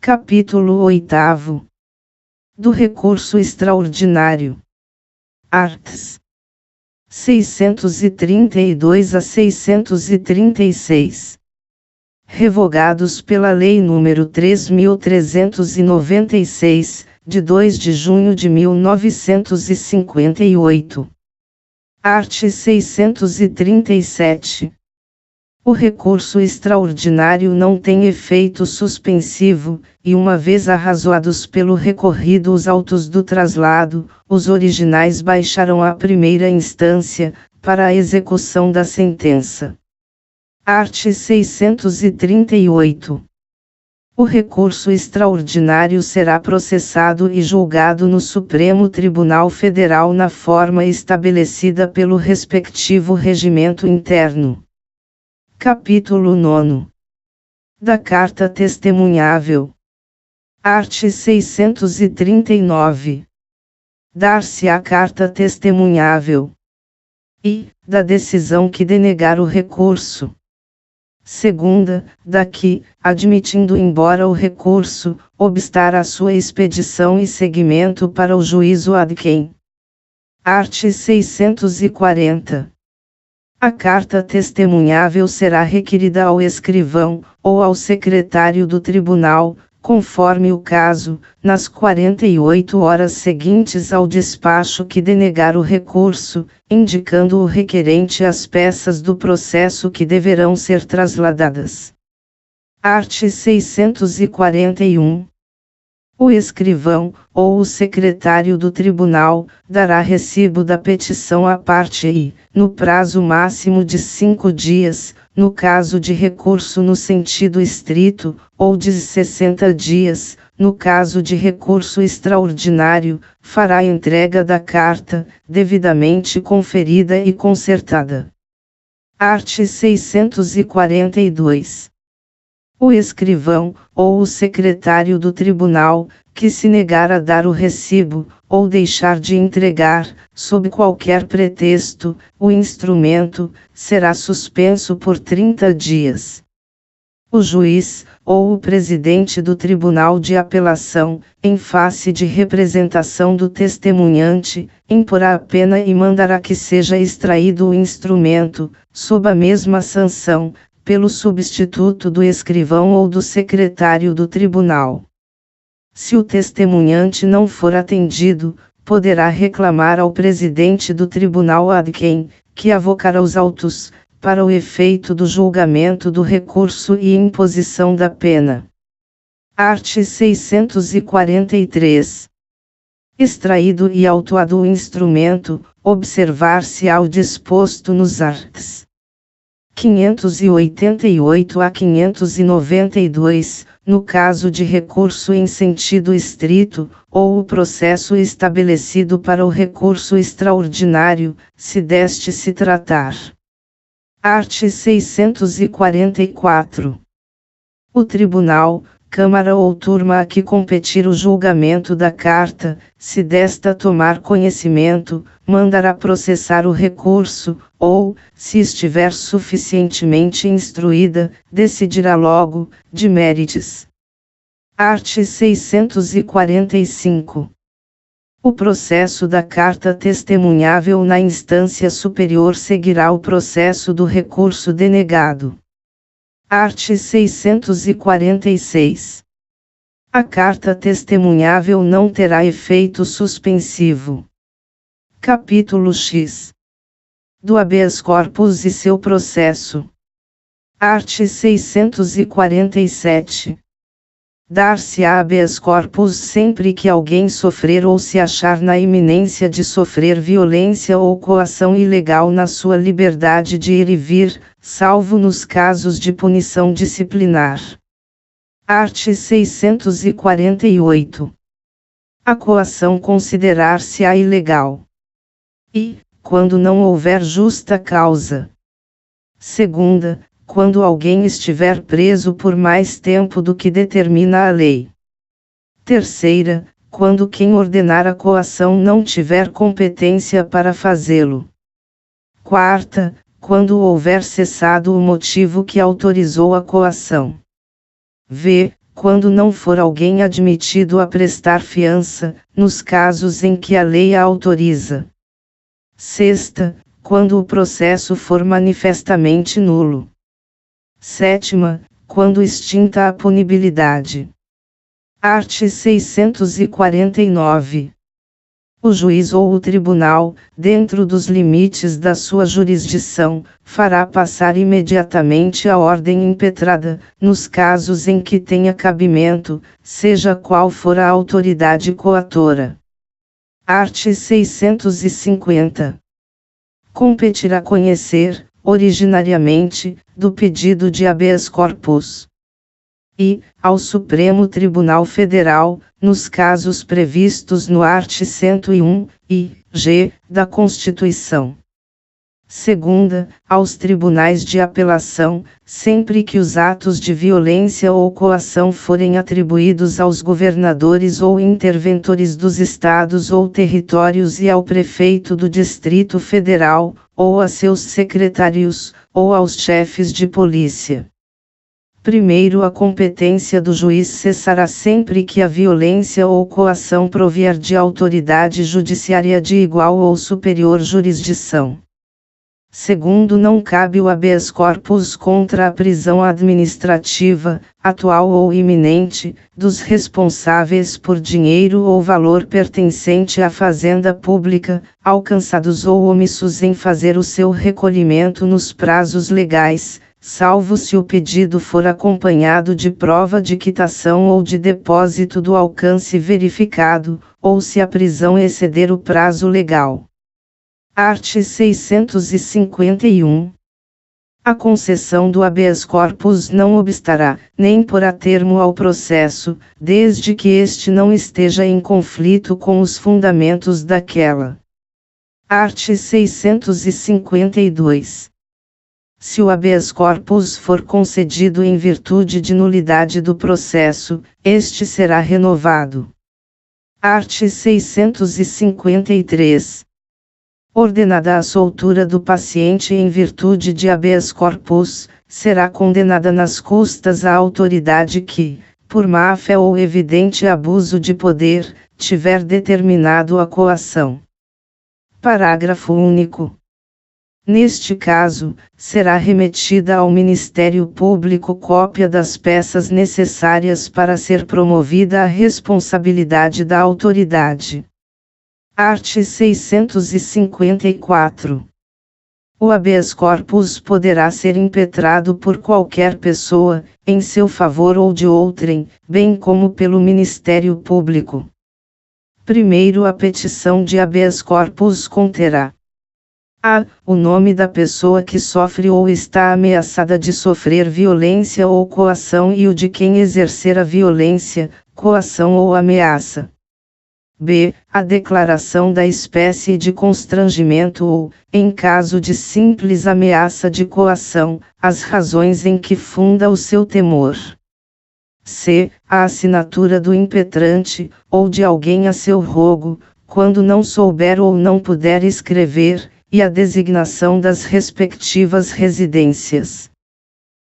Capítulo 8. Do recurso extraordinário. Arts. 632 a 636. Revogados pela Lei nº 3.396, de 2 de junho de 1958. Art. 637. O recurso extraordinário não tem efeito suspensivo, e uma vez arrazoados pelo recorrido os autos do traslado, os originais baixarão à primeira instância, para a execução da sentença. Art. 638. O recurso extraordinário será processado e julgado no Supremo Tribunal Federal na forma estabelecida pelo respectivo regimento interno. Capítulo 9. Da Carta Testemunhável. Art. 639. Dar-se a carta testemunhável. E, da decisão que denegar o recurso. Segunda, da que, admitindo embora o recurso, obstar a sua expedição e seguimento para o juízo ad quem. Art. 640. A carta testemunhável será requerida ao escrivão, ou ao secretário do tribunal, conforme o caso, nas 48 horas seguintes ao despacho que denegar o recurso, indicando o requerente as peças do processo que deverão ser trasladadas. Art. 641. O escrivão, ou o secretário do tribunal, dará recibo da petição à parte e, no prazo máximo de 5 dias, no caso de recurso no sentido estrito, ou de 60 dias, no caso de recurso extraordinário, fará entrega da carta, devidamente conferida e concertada. Art. 642. O escrivão, ou o secretário do tribunal, que se negar a dar o recibo, ou deixar de entregar, sob qualquer pretexto, o instrumento, será suspenso por 30 dias. O juiz, ou o presidente do Tribunal de Apelação, em face de representação do testemunhante, imporá a pena e mandará que seja extraído o instrumento, sob a mesma sanção, pelo substituto do escrivão ou do secretário do tribunal. Se o testemunhante não for atendido, poderá reclamar ao presidente do tribunal ad quem, que avocará os autos, para o efeito do julgamento do recurso e imposição da pena. Art. 643. Extraído e autuado o instrumento, observar-se-á o disposto nos arts. 588 a 592, no caso de recurso em sentido estrito, ou o processo estabelecido para o recurso extraordinário, se deste se tratar. Art. 644. O tribunal, câmara ou turma a que competir o julgamento da carta, se desta tomar conhecimento, mandará processar o recurso, ou, se estiver suficientemente instruída, decidirá logo, de méritos. Art. 645. O processo da carta testemunhável na instância superior seguirá o processo do recurso denegado. Art. 646. A carta testemunhável não terá efeito suspensivo. Capítulo X. Do habeas corpus e seu processo. Art. 647. Dar-se-á habeas corpus sempre que alguém sofrer ou se achar na iminência de sofrer violência ou coação ilegal na sua liberdade de ir e vir, salvo nos casos de punição disciplinar. Art. 648. A coação considerar-se-á ilegal. E, quando não houver justa causa. Segunda, quando alguém estiver preso por mais tempo do que determina a lei. Terceira, quando quem ordenar a coação não tiver competência para fazê-lo. Quarta, quando houver cessado o motivo que autorizou a coação. V. quando não for alguém admitido a prestar fiança, nos casos em que a lei a autoriza. Sexta, quando o processo for manifestamente nulo. Sétima, quando extinta a punibilidade. Art. 649. O juiz ou o tribunal, dentro dos limites da sua jurisdição, fará passar imediatamente a ordem impetrada, nos casos em que tenha cabimento, seja qual for a autoridade coatora. Art. 650. Competirá conhecer, originariamente, do pedido de habeas corpus. E, ao Supremo Tribunal Federal, nos casos previstos no art. 101, I-G, da Constituição. Segunda, aos tribunais de apelação, sempre que os atos de violência ou coação forem atribuídos aos governadores ou interventores dos estados ou territórios e ao prefeito do Distrito Federal, ou a seus secretários, ou aos chefes de polícia. Primeiro, a competência do juiz cessará sempre que a violência ou coação provier de autoridade judiciária de igual ou superior jurisdição. Segundo, não cabe o habeas corpus contra a prisão administrativa, atual ou iminente, dos responsáveis por dinheiro ou valor pertencente à fazenda pública, alcançados ou omissos em fazer o seu recolhimento nos prazos legais, salvo se o pedido for acompanhado de prova de quitação ou de depósito do alcance verificado, ou se a prisão exceder o prazo legal. Art. 651. A concessão do habeas corpus não obstará, nem porá termo ao processo, desde que este não esteja em conflito com os fundamentos daquela. Art. 652. Se o habeas corpus for concedido em virtude de nulidade do processo, este será renovado. Art. 653. Ordenada a soltura do paciente em virtude de habeas corpus, será condenada nas custas a autoridade que, por má-fé ou evidente abuso de poder, tiver determinado a coação. Parágrafo único. Neste caso, será remetida ao Ministério Público cópia das peças necessárias para ser promovida a responsabilidade da autoridade. Art. 654. O habeas corpus poderá ser impetrado por qualquer pessoa, em seu favor ou de outrem, bem como pelo Ministério Público. Primeiro, a petição de habeas corpus conterá a. O nome da pessoa que sofre ou está ameaçada de sofrer violência ou coação e o de quem exercer a violência, coação ou ameaça. B. A declaração da espécie de constrangimento ou, em caso de simples ameaça de coação, as razões em que funda o seu temor. C. A assinatura do impetrante, ou de alguém a seu rogo, quando não souber ou não puder escrever, e a designação das respectivas residências.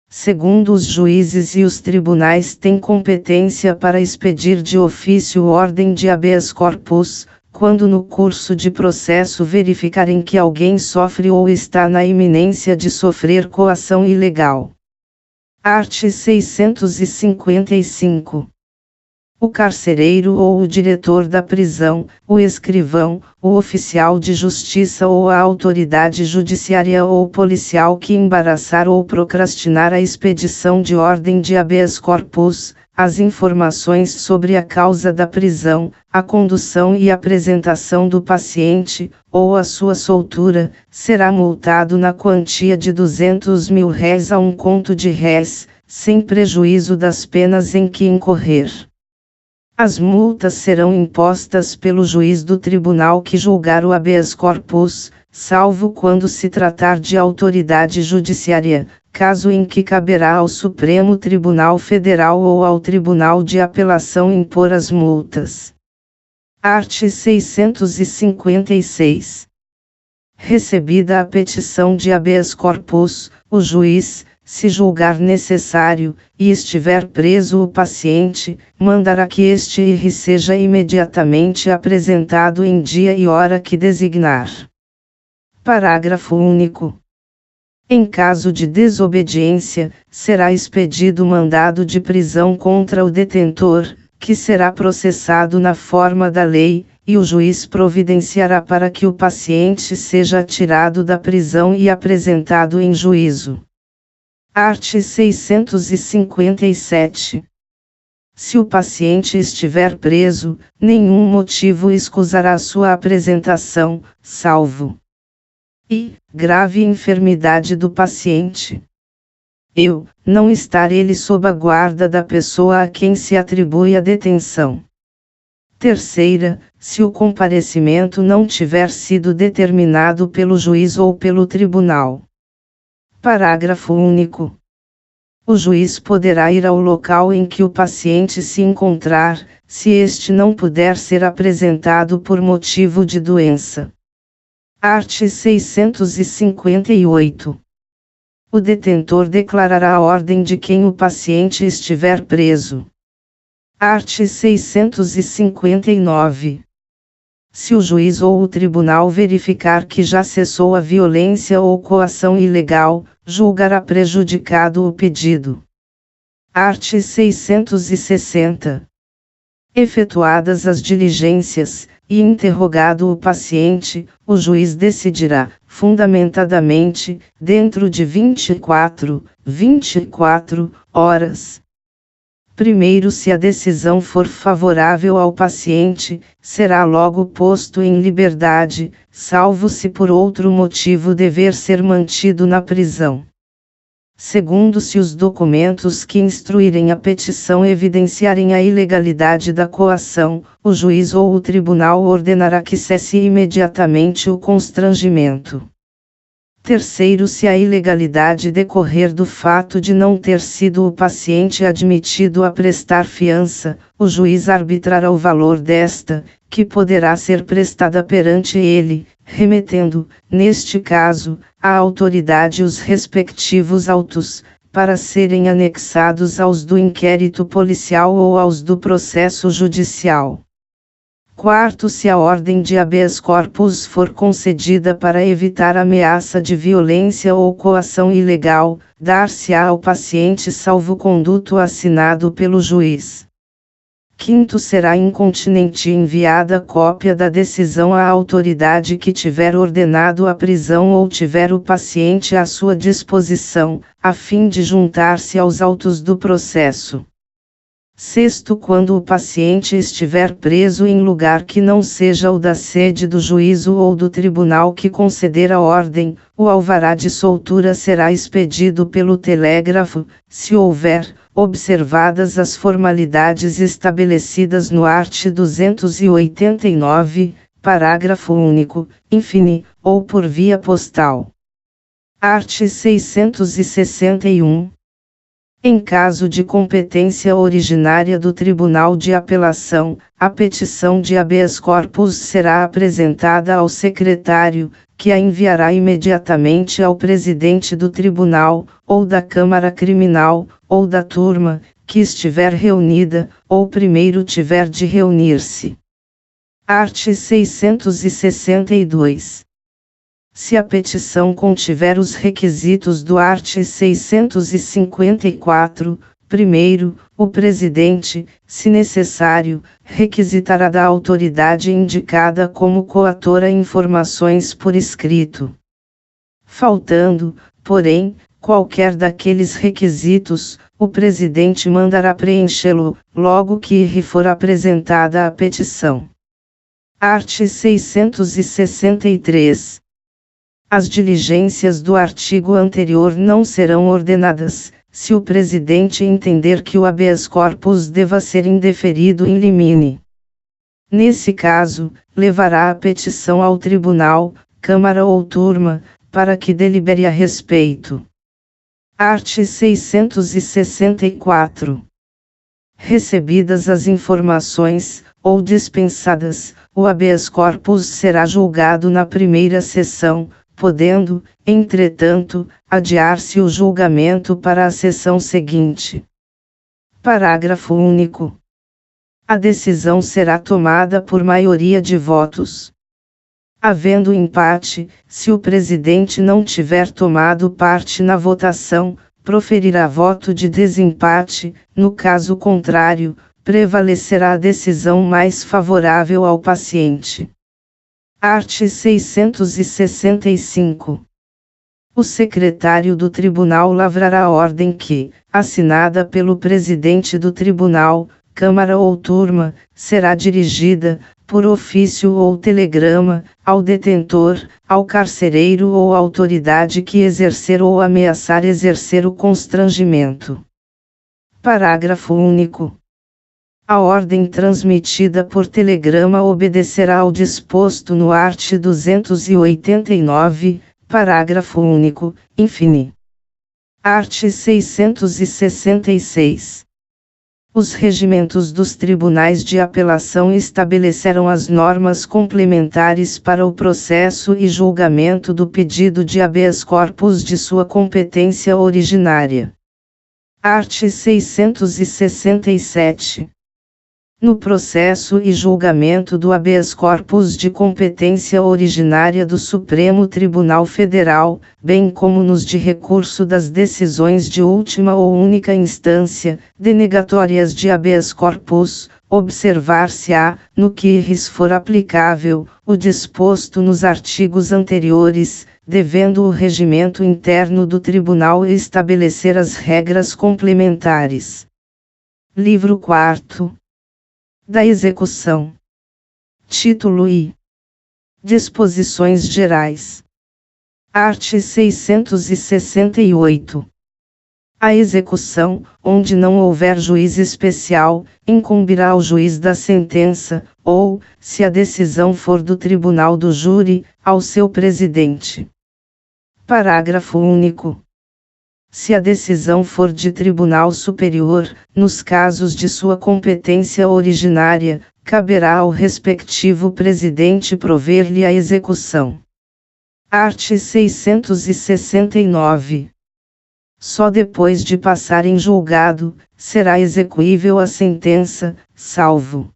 Segundo, os juízes e os tribunais têm competência para expedir de ofício ordem de habeas corpus, quando no curso de processo verificarem que alguém sofre ou está na iminência de sofrer coação ilegal. Art. 655. O carcereiro ou o diretor da prisão, o escrivão, o oficial de justiça ou a autoridade judiciária ou policial que embaraçar ou procrastinar a expedição de ordem de habeas corpus, as informações sobre a causa da prisão, a condução e apresentação do paciente, ou a sua soltura, será multado na quantia de R$ 200.000 a R$ 1.000, sem prejuízo das penas em que incorrer. As multas serão impostas pelo juiz do tribunal que julgar o habeas corpus, salvo quando se tratar de autoridade judiciária, caso em que caberá ao Supremo Tribunal Federal ou ao Tribunal de Apelação impor as multas. Art. 656. Recebida a petição de habeas corpus, o juiz, se julgar necessário, e estiver preso o paciente, mandará que este IR seja imediatamente apresentado em dia e hora que designar. Parágrafo único. Em caso de desobediência, será expedido mandado de prisão contra o detentor, que será processado na forma da lei, e o juiz providenciará para que o paciente seja tirado da prisão e apresentado em juízo. Art. 657. Se o paciente estiver preso, nenhum motivo escusará sua apresentação, salvo I. Grave enfermidade do paciente. Não estar ele sob a guarda da pessoa a quem se atribui a detenção. Terceira, se o comparecimento não tiver sido determinado pelo juiz ou pelo tribunal. Parágrafo único. O juiz poderá ir ao local em que o paciente se encontrar, se este não puder ser apresentado por motivo de doença. Art. 658. O detentor declarará a ordem de quem o paciente estiver preso. Art. 659. Se o juiz ou o tribunal verificar que já cessou a violência ou coação ilegal, julgará prejudicado o pedido. Art. 660. Efetuadas as diligências, e interrogado o paciente, o juiz decidirá, fundamentadamente, dentro de 24 horas. Primeiro, se a decisão for favorável ao paciente, será logo posto em liberdade, salvo se por outro motivo dever ser mantido na prisão. Segundo, se os documentos que instruírem a petição evidenciarem a ilegalidade da coação, o juiz ou o tribunal ordenará que cesse imediatamente o constrangimento. Terceiro, se a ilegalidade decorrer do fato de não ter sido o paciente admitido a prestar fiança, o juiz arbitrará o valor desta, que poderá ser prestada perante ele, remetendo, neste caso, à autoridade os respectivos autos, para serem anexados aos do inquérito policial ou aos do processo judicial. Quarto, se a ordem de habeas corpus for concedida para evitar ameaça de violência ou coação ilegal, dar-se-á ao paciente salvo-conduto assinado pelo juiz. Quinto, será incontinenti enviada cópia da decisão à autoridade que tiver ordenado a prisão ou tiver o paciente à sua disposição, a fim de juntar-se aos autos do processo. Sexto, quando o paciente estiver preso em lugar que não seja o da sede do juízo ou do tribunal que conceder a ordem, o alvará de soltura será expedido pelo telégrafo, se houver, observadas as formalidades estabelecidas no art. 289, parágrafo único, infine, ou por via postal. Art. 661. Em caso de competência originária do Tribunal de Apelação, a petição de habeas corpus será apresentada ao secretário, que a enviará imediatamente ao presidente do tribunal, ou da Câmara Criminal, ou da turma, que estiver reunida, ou primeiro tiver de reunir-se. Art. 662. Se a petição contiver os requisitos do art. 654, primeiro, o presidente, se necessário, requisitará da autoridade indicada como coatora informações por escrito. Faltando, porém, qualquer daqueles requisitos, o presidente mandará preenchê-lo, logo que lhe for apresentada a petição. Art. 663. As diligências do artigo anterior não serão ordenadas, se o presidente entender que o habeas corpus deva ser indeferido in limine. Nesse caso, levará a petição ao tribunal, Câmara ou turma, para que delibere a respeito. Art. 664. Recebidas as informações, ou dispensadas, o habeas corpus será julgado na primeira sessão, podendo, entretanto, adiar-se o julgamento para a sessão seguinte. Parágrafo único. A decisão será tomada por maioria de votos. Havendo empate, se o presidente não tiver tomado parte na votação, proferirá voto de desempate, no caso contrário, prevalecerá a decisão mais favorável ao paciente. Art. 665. O secretário do tribunal lavrará a ordem que, assinada pelo presidente do tribunal, Câmara ou turma, será dirigida, por ofício ou telegrama, ao detentor, ao carcereiro ou autoridade que exercer ou ameaçar exercer o constrangimento. Parágrafo único. A ordem transmitida por telegrama obedecerá ao disposto no art. 289, parágrafo único, infine. Art. 666. Os regimentos dos tribunais de apelação estabelecerão as normas complementares para o processo e julgamento do pedido de habeas corpus de sua competência originária. Art. 667. No processo e julgamento do habeas corpus de competência originária do Supremo Tribunal Federal, bem como nos de recurso das decisões de última ou única instância, denegatórias de habeas corpus, observar-se-á, no que lhes for aplicável, o disposto nos artigos anteriores, devendo o regimento interno do Tribunal estabelecer as regras complementares. Livro 4. Da execução. Título I. Disposições gerais. Art. 668. A execução, onde não houver juiz especial, incumbirá ao juiz da sentença, ou, se a decisão for do tribunal do júri, ao seu presidente. Parágrafo único. Se a decisão for de tribunal superior, nos casos de sua competência originária, caberá ao respectivo presidente prover-lhe a execução. Art. 669. Só depois de passar em julgado, será execuível a sentença, salvo.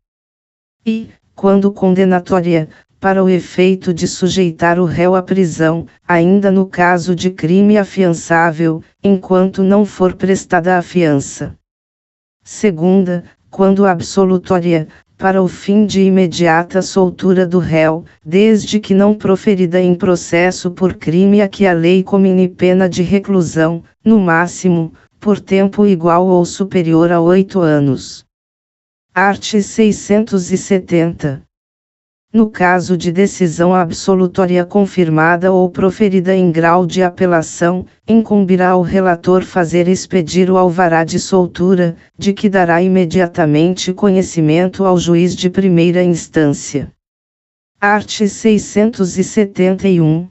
E, quando condenatória, para o efeito de sujeitar o réu à prisão, ainda no caso de crime afiançável, enquanto não for prestada a fiança. Segunda, quando absolutória, para o fim de imediata soltura do réu, desde que não proferida em processo por crime a que a lei comine pena de reclusão, no máximo, por tempo igual ou superior a 8 anos. Art. 670. No caso de decisão absolutória confirmada ou proferida em grau de apelação, incumbirá ao relator fazer expedir o alvará de soltura, de que dará imediatamente conhecimento ao juiz de primeira instância. Art. 671.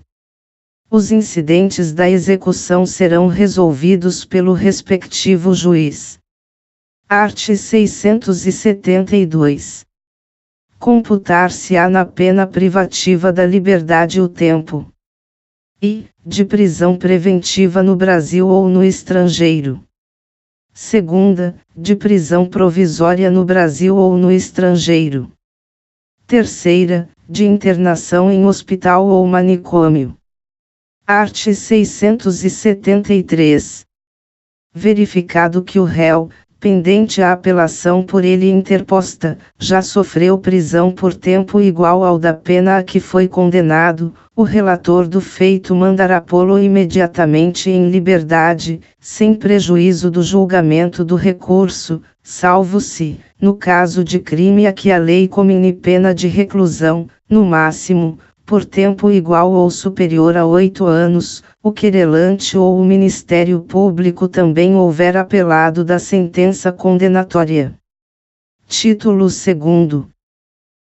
Os incidentes da execução serão resolvidos pelo respectivo juiz. Art. 672. Computar-se-á na pena privativa da liberdade o tempo de prisão preventiva no Brasil ou no estrangeiro. Segunda, de prisão provisória no Brasil ou no estrangeiro. Terceira, de internação em hospital ou manicômio. Art. 673. Verificado que o réu, pendente a apelação por ele interposta, já sofreu prisão por tempo igual ao da pena a que foi condenado, o relator do feito mandará pô-lo imediatamente em liberdade, sem prejuízo do julgamento do recurso, salvo se, no caso de crime a que a lei comine pena de reclusão, no máximo, por tempo igual ou superior a 8 anos, o querelante ou o Ministério Público também houver apelado da sentença condenatória. Título 2.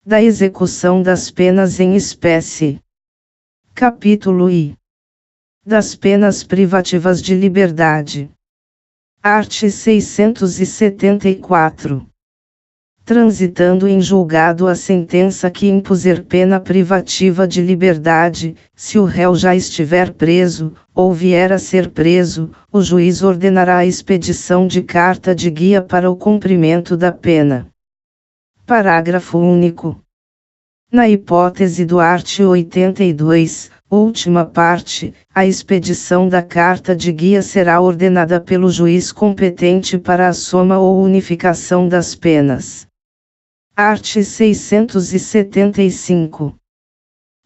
Da execução das penas em espécie. Capítulo I. Das penas privativas de liberdade. Art. 674. transitando em julgado a sentença que impuser pena privativa de liberdade, se o réu já estiver preso, ou vier a ser preso, o juiz ordenará a expedição de carta de guia para o cumprimento da pena. Parágrafo único. Na hipótese do art. 82, última parte, a expedição da carta de guia será ordenada pelo juiz competente para a soma ou unificação das penas. Art. 675.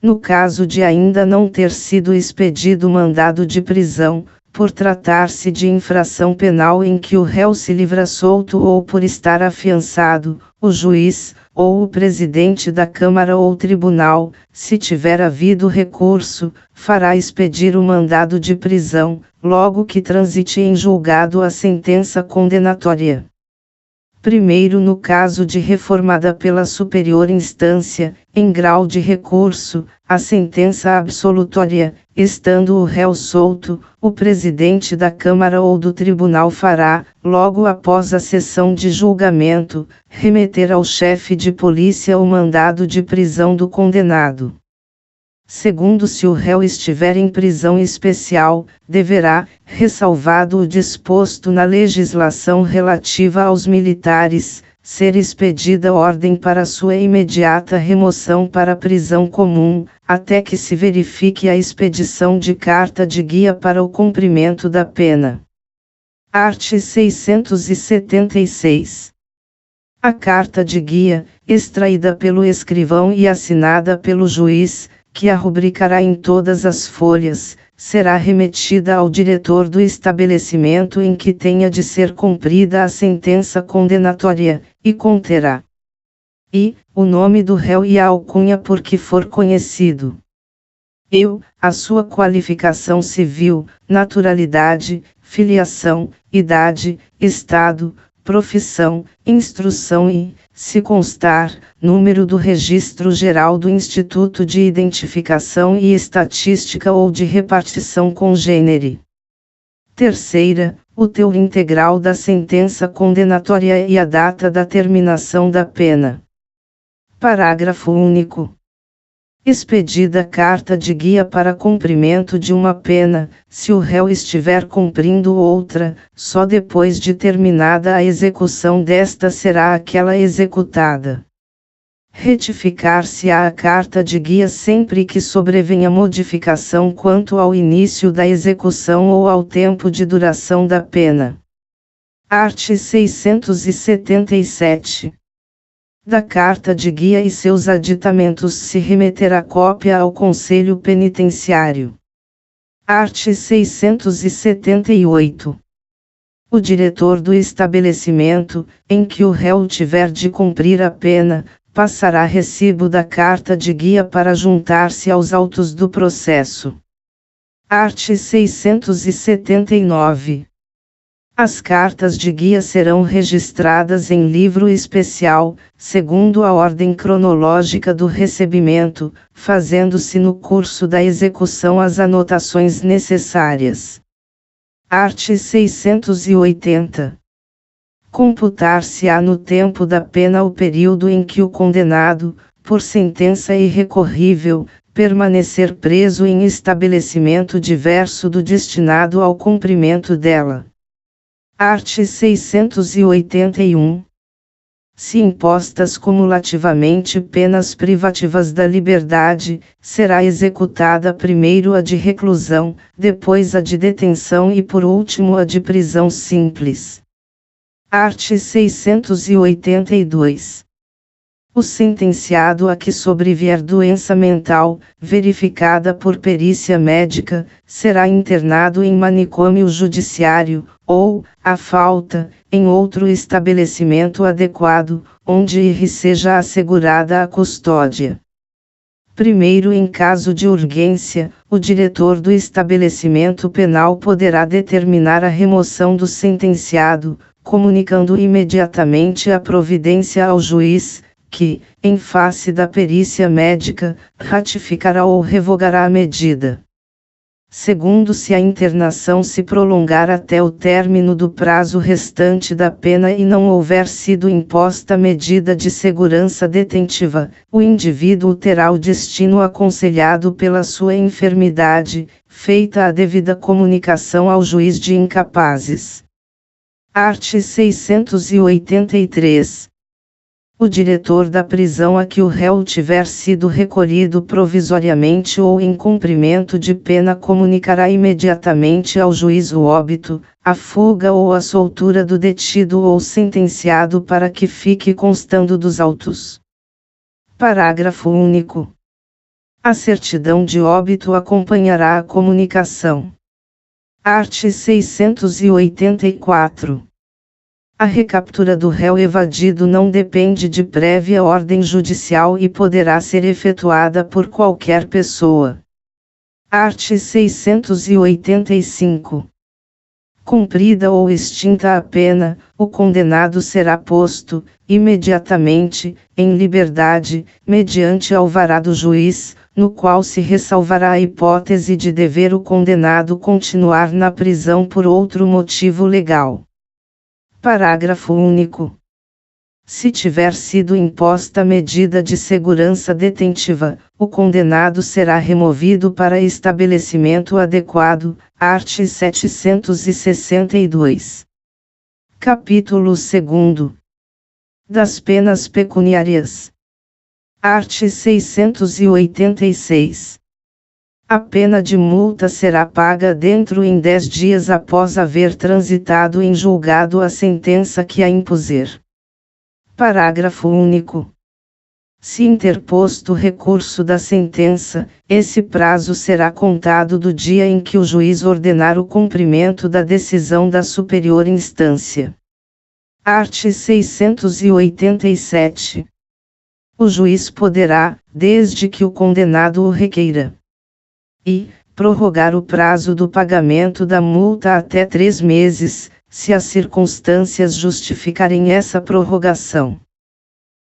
No caso de ainda não ter sido expedido mandado de prisão, por tratar-se de infração penal em que o réu se livra solto ou por estar afiançado, o juiz, ou o presidente da Câmara ou Tribunal, se tiver havido recurso, fará expedir o mandado de prisão, logo que transite em julgado a sentença condenatória. Primeiro, no caso de reformada pela superior instância, em grau de recurso, a sentença absolutória, estando o réu solto, o presidente da Câmara ou do Tribunal fará, logo após a sessão de julgamento, remeter ao chefe de polícia o mandado de prisão do condenado. Segundo, se o réu estiver em prisão especial, deverá, ressalvado o disposto na legislação relativa aos militares, ser expedida ordem para sua imediata remoção para a prisão comum, até que se verifique a expedição de carta de guia para o cumprimento da pena. Art. 676. A carta de guia, extraída pelo escrivão e assinada pelo juiz, que a rubricará em todas as folhas, será remetida ao diretor do estabelecimento em que tenha de ser cumprida a sentença condenatória, e conterá o nome do réu e a alcunha por que for conhecido. A sua qualificação civil, naturalidade, filiação, idade, estado, profissão, instrução e, se constar, número do Registro Geral do Instituto de Identificação e Estatística ou de Repartição Congênere. Terceira, o teor integral da sentença condenatória e a data da terminação da pena. Parágrafo único. Expedida carta de guia para cumprimento de uma pena, se o réu estiver cumprindo outra, só depois de terminada a execução desta será aquela executada. Retificar-se-á a carta de guia sempre que sobrevenha modificação quanto ao início da execução ou ao tempo de duração da pena. Art. 677. Da carta de guia e seus aditamentos se remeterá cópia ao Conselho Penitenciário. Art. 678. O diretor do estabelecimento, em que o réu tiver de cumprir a pena, passará recibo da carta de guia para juntar-se aos autos do processo. Art. 679. As cartas de guia serão registradas em livro especial, segundo a ordem cronológica do recebimento, fazendo-se no curso da execução as anotações necessárias. Art. 680. Computar-se-á no tempo da pena o período em que o condenado, por sentença irrecorrível, permanecer preso em estabelecimento diverso do destinado ao cumprimento dela. Art. 681. Se impostas cumulativamente penas privativas da liberdade, será executada primeiro a de reclusão, depois a de detenção e por último a de prisão simples. Art. 682. O sentenciado a que sobrevier doença mental, verificada por perícia médica, será internado em manicômio judiciário, ou, à falta, em outro estabelecimento adequado, onde lhe seja assegurada a custódia. Primeiro, em caso de urgência, o diretor do estabelecimento penal poderá determinar a remoção do sentenciado, comunicando imediatamente a providência ao juiz, que, em face da perícia médica, ratificará ou revogará a medida. Segundo, se a internação se prolongar até o término do prazo restante da pena e não houver sido imposta medida de segurança detentiva, o indivíduo terá o destino aconselhado pela sua enfermidade, feita a devida comunicação ao juiz de incapazes. Art. 683. O diretor da prisão a que o réu tiver sido recolhido provisoriamente ou em cumprimento de pena comunicará imediatamente ao juiz o óbito, a fuga ou a soltura do detido ou sentenciado para que fique constando dos autos. Parágrafo único. A certidão de óbito acompanhará a comunicação. Art. 684. A recaptura do réu evadido não depende de prévia ordem judicial e poderá ser efetuada por qualquer pessoa. Art. 685. Cumprida ou extinta a pena, o condenado será posto, imediatamente, em liberdade, mediante alvará do juiz, no qual se ressalvará a hipótese de dever o condenado continuar na prisão por outro motivo legal. Parágrafo único. Se tiver sido imposta medida de segurança detentiva, o condenado será removido para estabelecimento adequado. Art. 762. Capítulo 2. Das penas pecuniárias. Art. 686. A pena de multa será paga dentro em 10 dias após haver transitado em julgado a sentença que a impuser. Parágrafo único. Se interposto recurso da sentença, esse prazo será contado do dia em que o juiz ordenar o cumprimento da decisão da superior instância. Art. 687. O juiz poderá, desde que o condenado o requeira, e prorrogar o prazo do pagamento da multa até 3 meses, se as circunstâncias justificarem essa prorrogação.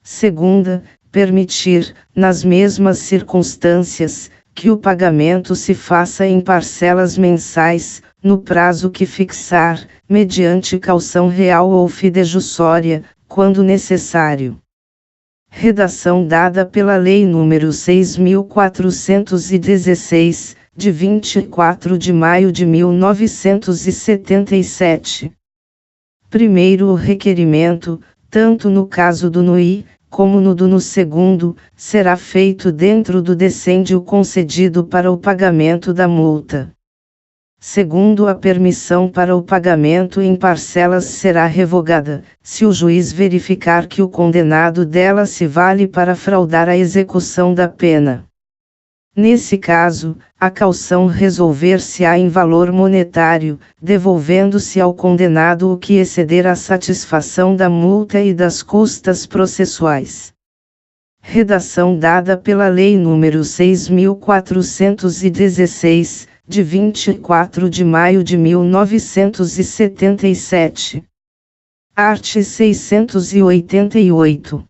Segunda, permitir, nas mesmas circunstâncias, que o pagamento se faça em parcelas mensais, no prazo que fixar, mediante caução real ou fidejussória, quando necessário. Redação dada pela Lei nº 6.416, de 24 de maio de 1977. Primeiro, o requerimento, tanto no caso do NUI, como no do segundo, será feito dentro do decêndio concedido para o pagamento da multa. Segundo, a permissão para o pagamento em parcelas será revogada, se o juiz verificar que o condenado dela se vale para fraudar a execução da pena. Nesse caso, a caução resolver-se-á em valor monetário, devolvendo-se ao condenado o que exceder a satisfação da multa e das custas processuais. Redação dada pela Lei nº 6.416, de 24 de maio de 1977. Art. 688.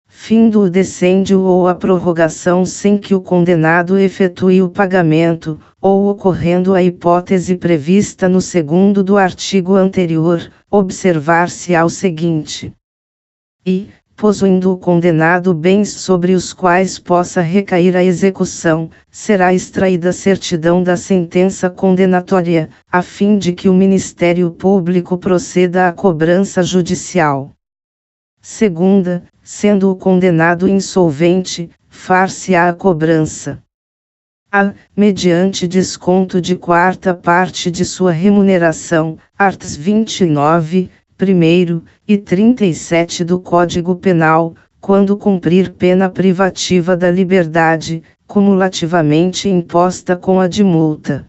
Findo o decêndio ou a prorrogação sem que o condenado efetue o pagamento, ou ocorrendo a hipótese prevista no segundo do artigo anterior, observar-se-á o seguinte: e, possuindo o condenado bens sobre os quais possa recair a execução, será extraída certidão da sentença condenatória, a fim de que o Ministério Público proceda à cobrança judicial. Segunda, sendo o condenado insolvente, far-se-á a cobrança. A, mediante desconto de 4ª parte de sua remuneração, arts. 29, 1º, e 37 do Código Penal, quando cumprir pena privativa da liberdade, cumulativamente imposta com a de multa.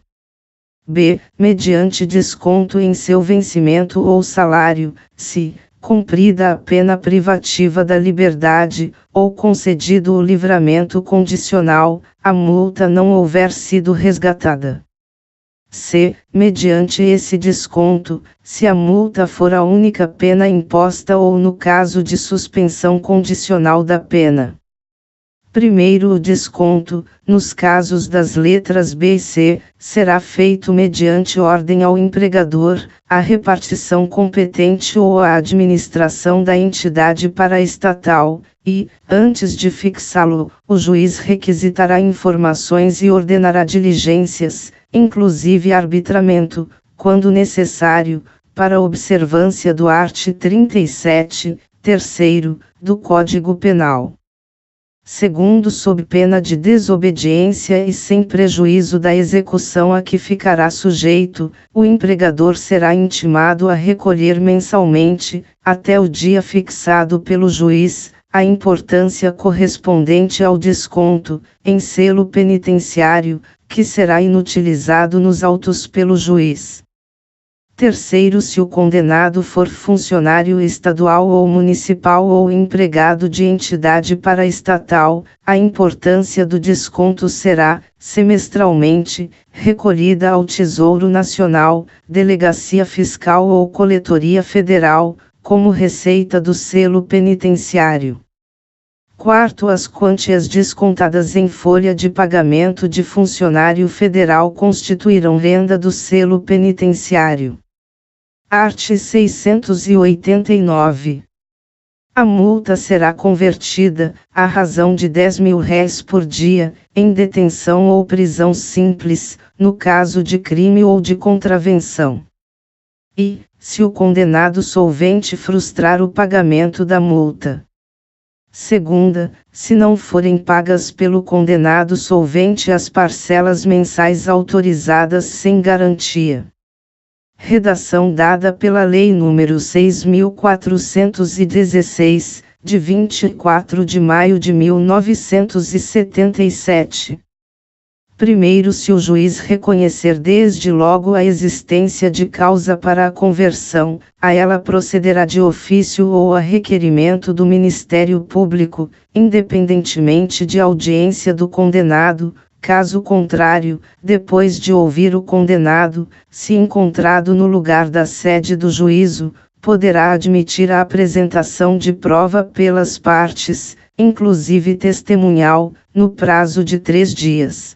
B, mediante desconto em seu vencimento ou salário, se, cumprida a pena privativa da liberdade, ou concedido o livramento condicional, a multa não houver sido resgatada. C, mediante esse desconto, se a multa for a única pena imposta ou no caso de suspensão condicional da pena. Primeiro, o desconto, nos casos das letras B e C, será feito mediante ordem ao empregador, à repartição competente ou à administração da entidade paraestatal, e, antes de fixá-lo, o juiz requisitará informações e ordenará diligências, inclusive arbitramento, quando necessário, para observância do art. 37, terceiro, do Código Penal. Segundo, sob pena de desobediência e sem prejuízo da execução a que ficará sujeito, o empregador será intimado a recolher mensalmente, até o dia fixado pelo juiz, a importância correspondente ao desconto, em selo penitenciário, que será inutilizado nos autos pelo juiz. Terceiro, se o condenado for funcionário estadual ou municipal ou empregado de entidade paraestatal, a importância do desconto será, semestralmente, recolhida ao Tesouro Nacional, Delegacia Fiscal ou Coletoria Federal, como receita do selo penitenciário. Quarto, as quantias descontadas em folha de pagamento de funcionário federal constituirão renda do selo penitenciário. Art. 689. A multa será convertida, à razão de R$ 10.000 por dia, em detenção ou prisão simples, no caso de crime ou de contravenção. E, se o condenado solvente frustrar o pagamento da multa. Segunda, se não forem pagas pelo condenado solvente as parcelas mensais autorizadas sem garantia. Redação dada pela Lei nº 6.416, de 24 de maio de 1977. Primeiro, se o juiz reconhecer desde logo a existência de causa para a conversão, a ela procederá de ofício ou a requerimento do Ministério Público, independentemente de audiência do condenado. Caso contrário, depois de ouvir o condenado, se encontrado no lugar da sede do juízo, poderá admitir a apresentação de prova pelas partes, inclusive testemunhal, no prazo de 3 dias.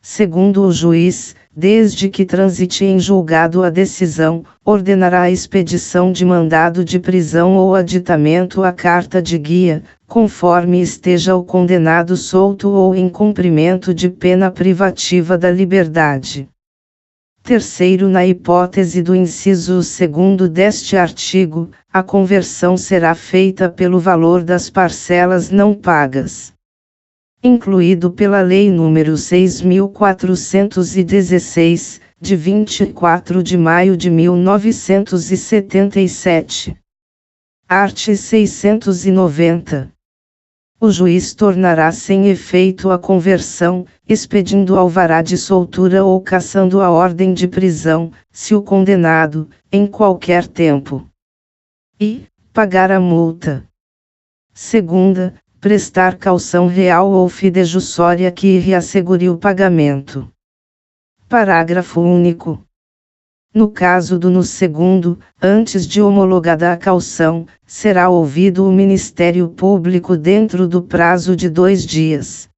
Segundo o juiz, desde que transite em julgado a decisão, ordenará a expedição de mandado de prisão ou aditamento à carta de guia, conforme esteja o condenado solto ou em cumprimento de pena privativa da liberdade. Terceiro, na hipótese do inciso 2º deste artigo, a conversão será feita pelo valor das parcelas não pagas. Incluído pela Lei nº 6.416, de 24 de maio de 1977. Art. 690. O juiz tornará sem efeito a conversão, expedindo alvará de soltura ou cassando a ordem de prisão, se o condenado, em qualquer tempo, e pagar a multa. Segunda, prestar caução real ou fidejussória que reassegure o pagamento. Parágrafo único. No caso do no segundo, antes de homologada a caução, será ouvido o Ministério Público dentro do prazo de 2 dias.